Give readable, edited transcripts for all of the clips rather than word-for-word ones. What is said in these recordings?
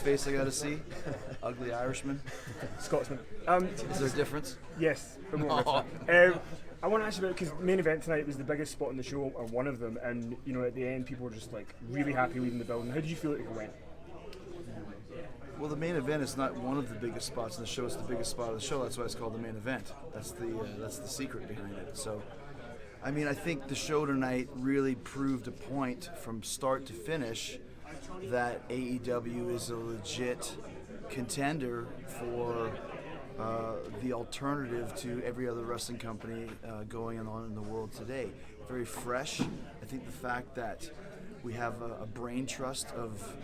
face I gotta see? Ugly Irishman? Scotsman. Is there a difference? Yes. I want to ask you about, because main event tonight was the biggest spot in the show, or one of them, and at the end people were just like really happy leaving the building. How did you feel like it went? Well, the main event is not one of the biggest spots in the show. It's the biggest spot of the show. That's why it's called the main event. That's the secret behind it. So, I mean, I think the show tonight really proved a point from start to finish that AEW is a legit contender for the alternative to every other wrestling company going on in the world today. Very fresh. I think the fact that we have a brain trust of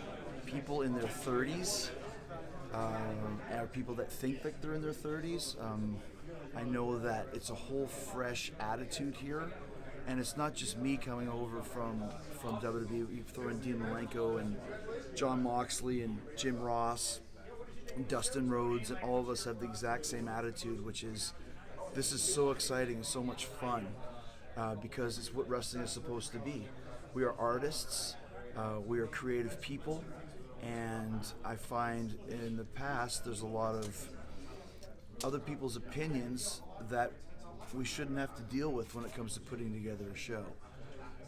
people in their 30s, are people that think that they're in their 30s. I know that it's a whole fresh attitude here, and it's not just me coming over from WWE. You throw in Dean Malenko and John Moxley and Jim Ross and Dustin Rhodes, and all of us have the exact same attitude, which is this is so exciting and so much fun because it's what wrestling is supposed to be. We are artists, we are creative people. And I find in the past there's a lot of other people's opinions that we shouldn't have to deal with when it comes to putting together a show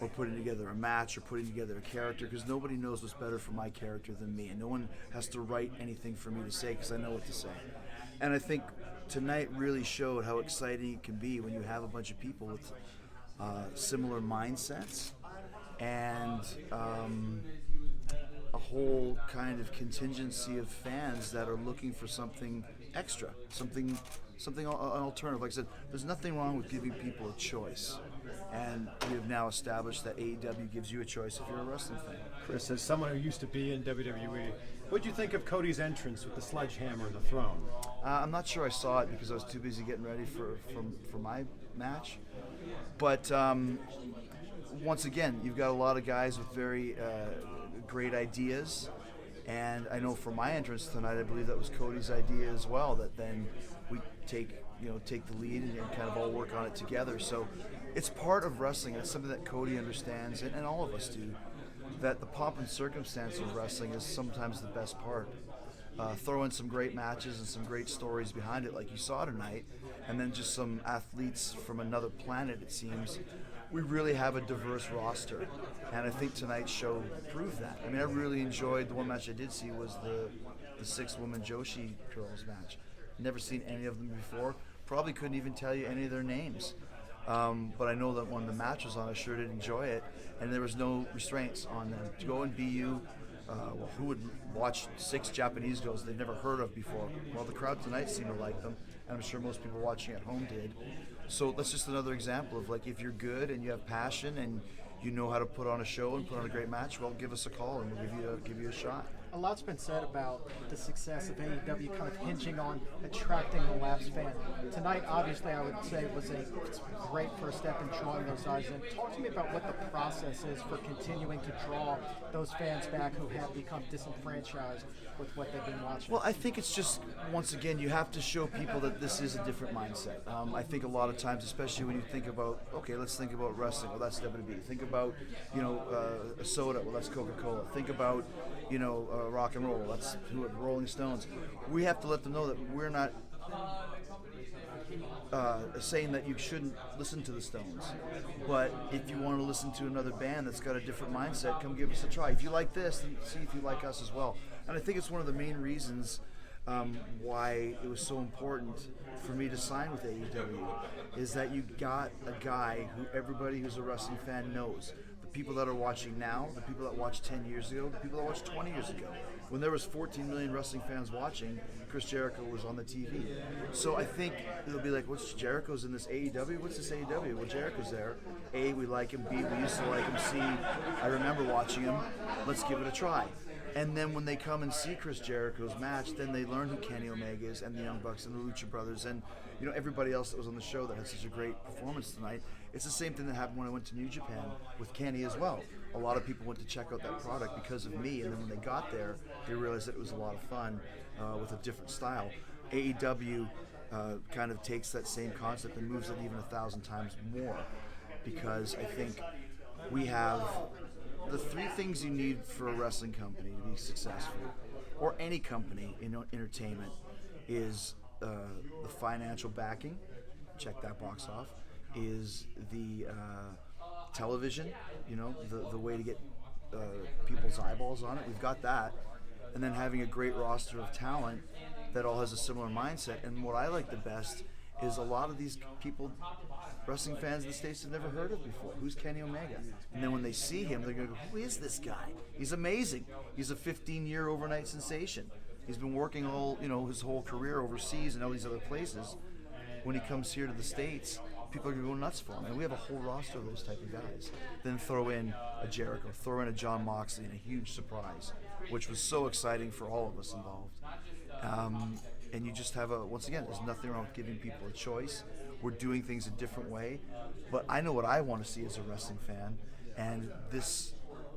or putting together a match or putting together a character, because nobody knows what's better for my character than me, and no one has to write anything for me to say because I know what to say. And I think tonight really showed how exciting it can be when you have a bunch of people with similar mindsets and a whole kind of contingency of fans that are looking for something extra, something an alternative. Like I said, there's nothing wrong with giving people a choice, and we have now established that AEW gives you a choice if you're a wrestling fan. Chris, as someone who used to be in WWE, what did you think of Cody's entrance with the sledgehammer and the throne? I'm not sure I saw it because I was too busy getting ready for my match, but once again, you've got a lot of guys with very great ideas, and I know for my entrance tonight, I believe that was Cody's idea as well, that then we take the lead and kind of all work on it together. So it's part of wrestling. It's something that Cody understands, and all of us do, that the pomp and circumstance of wrestling is sometimes the best part. Throw in some great matches and some great stories behind it like you saw tonight, and then just some athletes from another planet, it seems. We really have a diverse roster, and I think tonight's show proved that. I mean, I really enjoyed the one match I did see was the 6-woman Joshi girls match. Never seen any of them before. Probably couldn't even tell you any of their names. But I know that when the match was on, I sure did enjoy it, and there was no restraints on them. To go and be you, who would watch 6 Japanese girls they've never heard of before? Well, the crowd tonight seemed to like them, and I'm sure most people watching at home did. So that's just another example of, like, if you're good and you have passion and you know how to put on a show and put on a great match, well, give us a call and we'll give you a shot. A lot's been said about the success of AEW kind of hinging on attracting the lapsed fan. Tonight, obviously, I would say was a great first step in drawing those eyes in. Talk to me about what the process is for continuing to draw those fans back who have become disenfranchised with what they've been watching. Well, I think it's just, once again, you have to show people that this is a different mindset. I think a lot of times, especially when you think about, okay, let's think about wrestling. Well, that's WWE. Think about, a soda. Well, that's Coca-Cola. Think about, rock and roll. That's Rolling Stones. We have to let them know that we're not saying that you shouldn't listen to the Stones. But if you want to listen to another band that's got a different mindset, come give us a try. If you like this, then see if you like us as well. And I think it's one of the main reasons why it was so important for me to sign with AEW, is that you got a guy who everybody who's a wrestling fan knows. The people that are watching now, the people that watched 10 years ago, the people that watched 20 years ago. When there was 14 million wrestling fans watching, Chris Jericho was on the TV. So I think it'll be like, what's Jericho's in this AEW? What's this AEW? Well, Jericho's there. A, we like him. B, we used to like him. C, I remember watching him. Let's give it a try. And then when they come and see Chris Jericho's match, then they learn who Kenny Omega is and the Young Bucks and the Lucha Brothers and everybody else that was on the show that had such a great performance tonight. It's the same thing that happened when I went to New Japan with Kenny as well. A lot of people went to check out that product because of me, and then when they got there, they realized that it was a lot of fun with a different style. AEW kind of takes that same concept and moves it even 1,000 times more, because I think we have the 3 things you need for a wrestling company to be successful. or any company in entertainment, is the financial backing. Check that box off. Is the television, the way to get people's eyeballs on it. We've got that. And then having a great roster of talent that all has a similar mindset. And what I like the best is a lot of these people, wrestling fans in the States, have never heard of before. Who's Kenny Omega? And then when they see him, they're going to go, who is this guy? He's amazing. He's a 15-year overnight sensation. He's been working his whole career overseas and all these other places. When he comes here to the States, people are going to go nuts for him. And we have a whole roster of those type of guys. Then throw in a Jericho, throw in a John Moxley, and a huge surprise, which was so exciting for all of us involved. And you just have once again, there's nothing wrong with giving people a choice. We're doing things a different way. But I know what I want to see as a wrestling fan, and this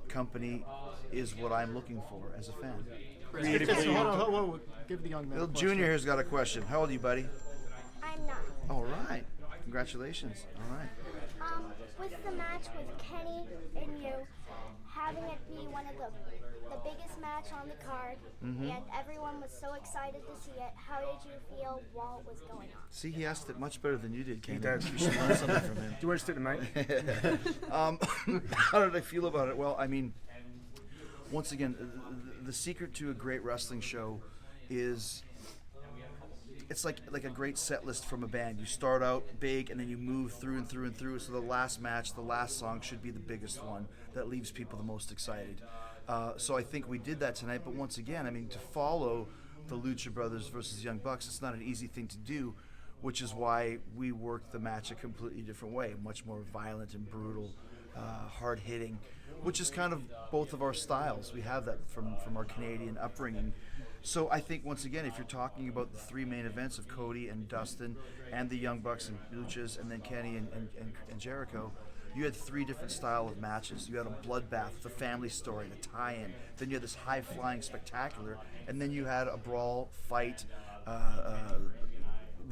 company is what I'm looking for as a fan. Hold on. Give the young man. Little Junior here's got a question. How old are you, buddy? I'm not. All right. Congratulations. All right. With the match with Kenny and you, having it be one of the biggest match on the card, and everyone was so excited to see it, how did you feel while it was going on? See, he asked it much better than you did, Kenny. He did. You should learn something from him. Do you want to stick the mic? How did I feel about it? Well, I mean, once again, the secret to a great wrestling show is it's like a great set list from a band. You start out big and then you move through and through and through. So the last match, the last song should be the biggest one that leaves people the most excited. So I think we did that tonight. But once again, I mean, to follow the Lucha Brothers versus Young Bucks, it's not an easy thing to do, which is why we worked the match a completely different way, much more violent and brutal, hard hitting, which is kind of both of our styles. We have that from our Canadian upbringing. So I think, once again, if you're talking about the three main events of Cody and Dustin and the Young Bucks and Luchas and then Kenny and Jericho, you had three different style of matches. You had a bloodbath, the family story, the tie-in. Then you had this high-flying spectacular. And then you had a brawl, fight,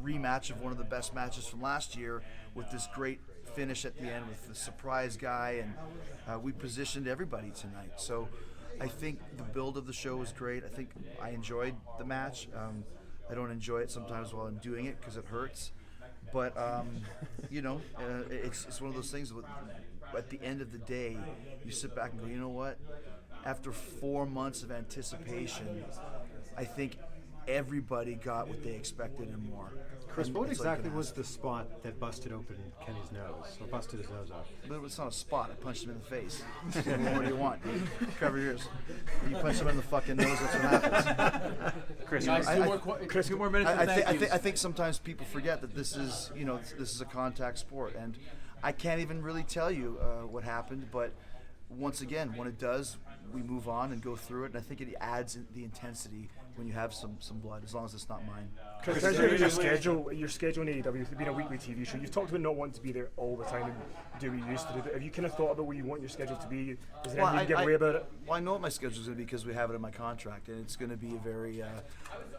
rematch of one of the best matches from last year with this great finish at the end with the surprise guy. And we positioned everybody tonight. So I think the build of the show was great. I think I enjoyed the match. I don't enjoy it sometimes while I'm doing it because it hurts. But, it's one of those things. At the end of the day, you sit back and go, you know what? After 4 months of anticipation, I think everybody got what they expected and more. Chris, And what it's like exactly an was the spot that busted open Kenny's nose, or busted his nose off? But it's not a spot. I punched him in the face. What do you want? Cover your ears. You punch him in the fucking nose, that's what happens. Chris, Chris, 2 more minutes. I think sometimes people forget that this is a contact sport, and I can't even really tell you what happened. But once again, when it does, we move on and go through it, and I think it adds the intensity when you have some blood, as long as it's not mine. Chris, in terms of your schedule in AEW, being a weekly TV show, you've talked about not wanting to be there all the time and do what you used to do. Have you kind of thought about where you want your schedule to be? Is there anything you can get away about it? Well, I know what my schedule is going to be because we have it in my contract, and it's going to be a very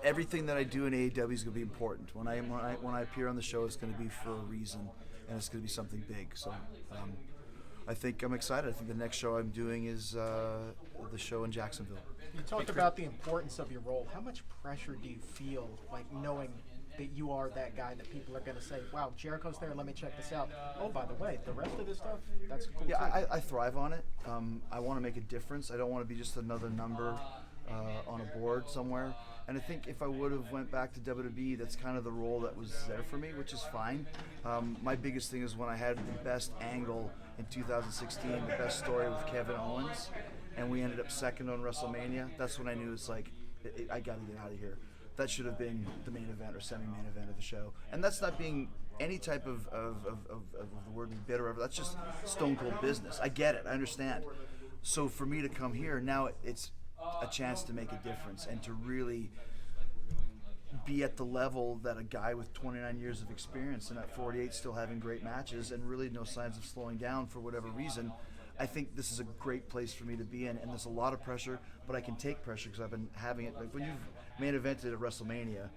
everything that I do in AEW is going to be important. When I appear on the show, it's going to be for a reason, and it's going to be something big. So I think I'm excited. I think the next show I'm doing is the show in Jacksonville. You talked about the importance of your role. How much pressure do you feel, like knowing that you are that guy that people are going to say, wow, Jericho's there, let me check this out. Oh, by the way, the rest of this stuff, that's cool Yeah, too. I thrive on it. I want to make a difference. I don't want to be just another number on a board somewhere. And I think if I would have went back to WWE, that's kind of the role that was there for me, which is fine. My biggest thing is when I had the best angle in 2016, the best story with Kevin Owens, and we ended up second on WrestleMania. That's when I knew it's like, I got to get out of here. That should have been the main event or semi-main event of the show. And that's not being any type of the word bitter or whatever. That's just stone cold business. I get it. I understand. So for me to come here, now it's a chance to make a difference and to really be at the level that a guy with 29 years of experience and at 48 still having great matches and really no signs of slowing down for whatever reason. I think this is a great place for me to be in, and there's a lot of pressure, but I can take pressure because I've been having it. Like when you've main evented at WrestleMania,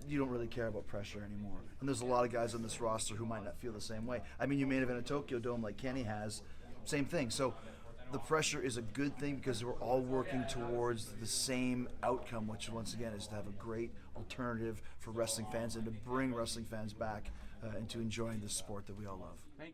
you don't really care about pressure anymore. And there's a lot of guys on this roster who might not feel the same way. I mean, you main event at Tokyo Dome like Kenny has, same thing. So the pressure is a good thing because we're all working towards the same outcome, which once again is to have a great alternative for wrestling fans and to bring wrestling fans back into enjoying the sport that we all love.